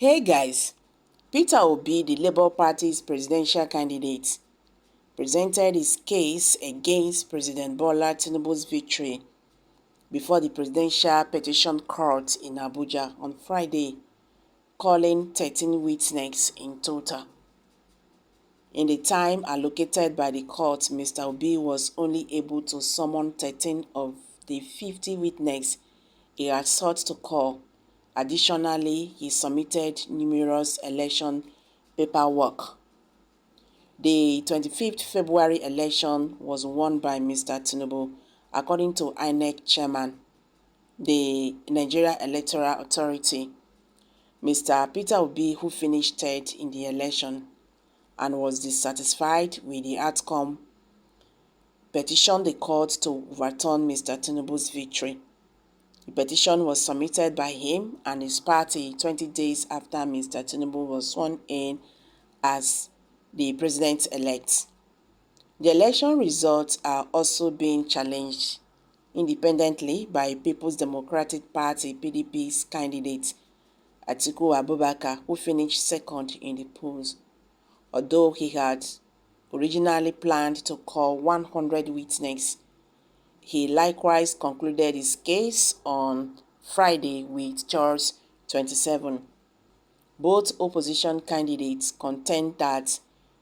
Hey guys, Peter Obi, the Labour Party's presidential candidate, presented his case against President Bola Tinubu's victory before the Presidential Petition Court in Abuja on Friday, calling 13 witnesses in total. In the time allocated by the court, Mr. Obi was only able to summon 13 of the 50 witnesses he had sought to call. Additionally, he submitted numerous election paperwork. The 25th February election was won by Mr. Tinubu, according to INEC chairman, the Nigeria Electoral Authority. Mr. Peter Obi, who finished third in the election and was dissatisfied with the outcome, petitioned the court to overturn Mr. Tinubu's victory. The petition was submitted by him and his party 20 days after Mr. Tinubu was sworn in as the president-elect. The election results are also being challenged independently by People's Democratic Party (PDP's) candidate Atiku Abubakar, who finished second in the polls. Although he had originally planned to call 100 witnesses, he likewise concluded his case on Friday with just 27. Both opposition candidates contend that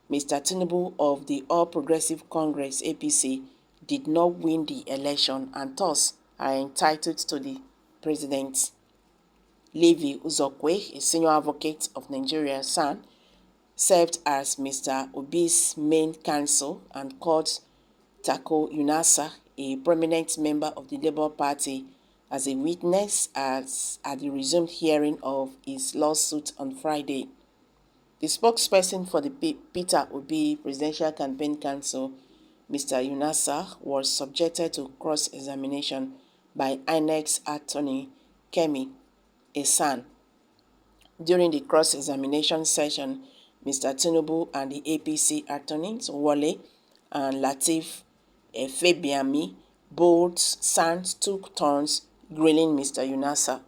Mr. Tinubu of the All Progressive Congress (APC) did not win the election and thus are entitled to the president. Levi Uzokwe, a senior advocate of Nigeria (SAN), served as Mr. Obi's main counsel and called Tako Yunasa, a prominent member of the Labour Party, as a witness at the resumed hearing of his lawsuit on Friday. The spokesperson for the Peter Obi Presidential Campaign Council, Mr. Yunasa, was subjected to cross-examination by INEC's attorney, Kemi Esan. During the cross-examination session, Mr. Tinubu and the APC attorneys, Wale and Lateef Fabiami, both SANs took turns grilling Mr. Yunasa.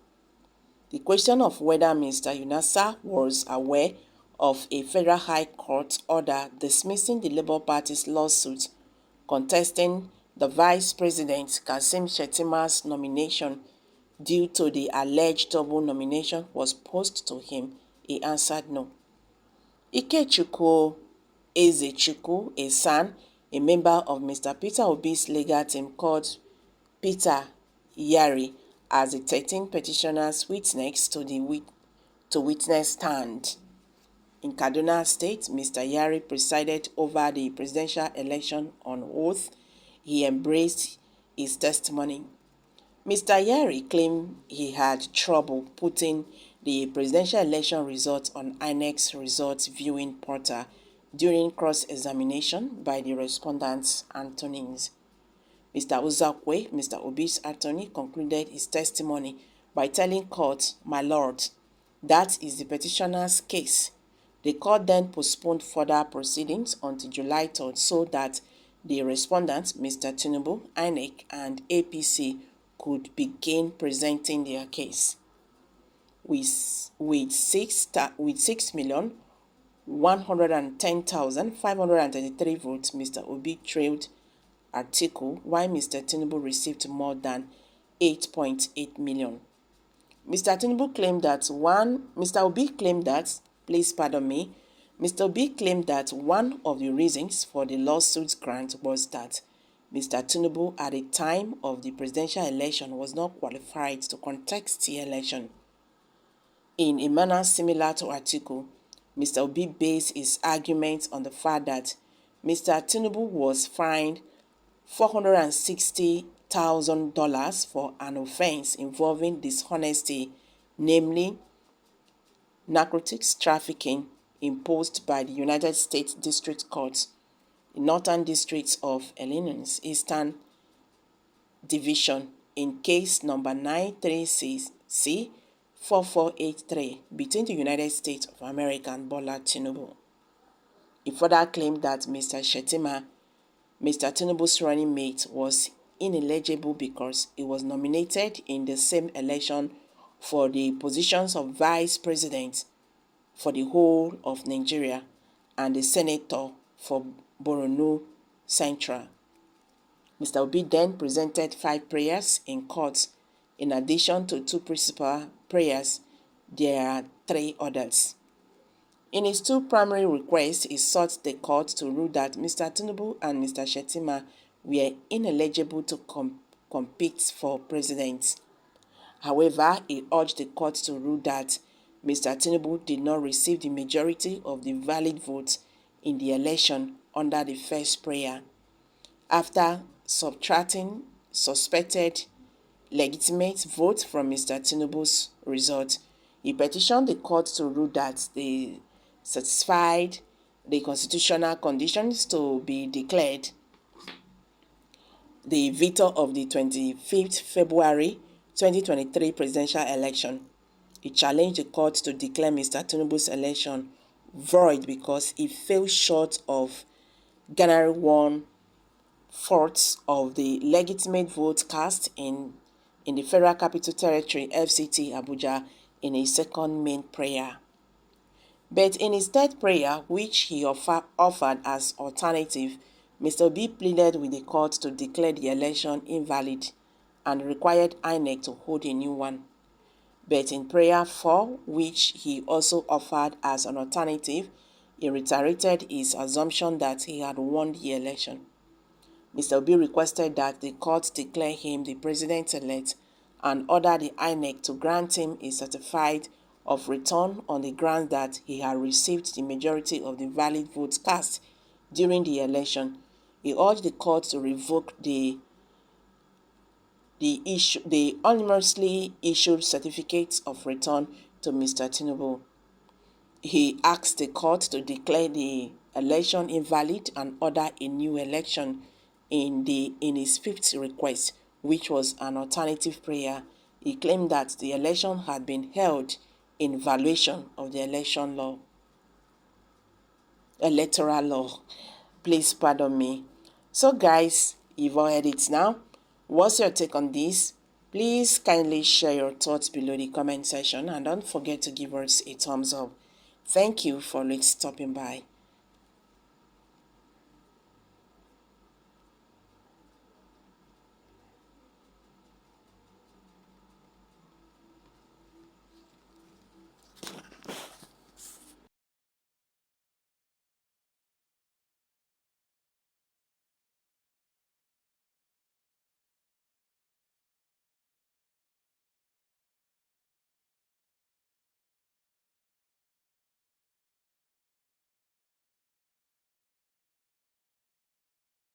The question of whether Mr. Yunasa was aware of a federal high court order dismissing the Labour Party's lawsuit contesting the Vice President Kassim Shettima's nomination due to the alleged double nomination was posed to him, he answered no. Ikechukwu Ezechukwu, a SAN, a member of Mr. Peter Obi's legal team, called Peter Yari as the 13 petitioners witness to witness stand. In Kaduna State, Mr. Yari presided over the presidential election on oath. He embraced his testimony. Mr. Yari claimed he had trouble putting the presidential election results on INEC's results viewing portal during cross-examination by the respondents' attorneys. Mr. Uzakwe, Mr. Obi's attorney, concluded his testimony by telling court, "My lord, that is the petitioner's case." The court then postponed further proceedings until July 3rd so that the respondents, Mr. Tinubu, INEC, and APC, could begin presenting their case. With 6,110,533 votes, Mr. Obi trailed Atiku, while Mr. Tinubu received more than 8.8 million. Mr. Obi claimed that one of the reasons for the lawsuit's grant was that Mr. Tinubu, at the time of the presidential election, was not qualified to contest the election. In a manner similar to Atiku, Mr. Obi based his argument on the fact that Mr. Tinubu was fined $460,000 for an offense involving dishonesty, namely narcotics trafficking, imposed by the United States District Court, the Northern District of Illinois, Eastern Division, in case number 936C4483 between the United States of America and Bola Tinubu. He further claimed that Mr. Shettima, Mr. Tinubu's running mate, was ineligible because he was nominated in the same election for the positions of Vice President for the whole of Nigeria and the senator for Borno Central. Mr. Obi then presented 5 prayers in court. In addition to 2 principal prayers, there are 3 others. In his 2 primary requests, he sought the court to rule that Mr. Tinubu and Mr. Shettima were ineligible to compete for president. However, he urged the court to rule that Mr. Tinubu did not receive the majority of the valid votes in the election under the first prayer. After subtracting suspected legitimate votes from Mr. Tinubu's result, he petitioned the court to rule that they satisfied the constitutional conditions to be declared the victor of the 25th February 2023 presidential election. He challenged the court to declare Mr. Tinubu's election void because he fell short of garnering 1/4 of the legitimate votes cast in the Federal Capital Territory FCT Abuja in his second main prayer. But in his third prayer, which he offered as alternative, Mr. Obi pleaded with the court to declare the election invalid and required INEC to hold a new one. But in prayer 4, which he also offered as an alternative, he reiterated his assumption that he had won the election. Mr. Obi requested that the court declare him the president-elect and order the INEC to grant him a certificate of return on the ground that he had received the majority of the valid votes cast during the election. He urged the court to revoke the anonymously issued certificates of return to Mr. Tinubu. He asked the court to declare the election invalid and order a new election. In his 5th request, which was an alternative prayer, he claimed that the election had been held in violation of the electoral law. Please pardon me. So guys, you've all heard it now. What's your take on this? Please kindly share your thoughts below the comment section and don't forget to give us a thumbs up. Thank you for stopping by.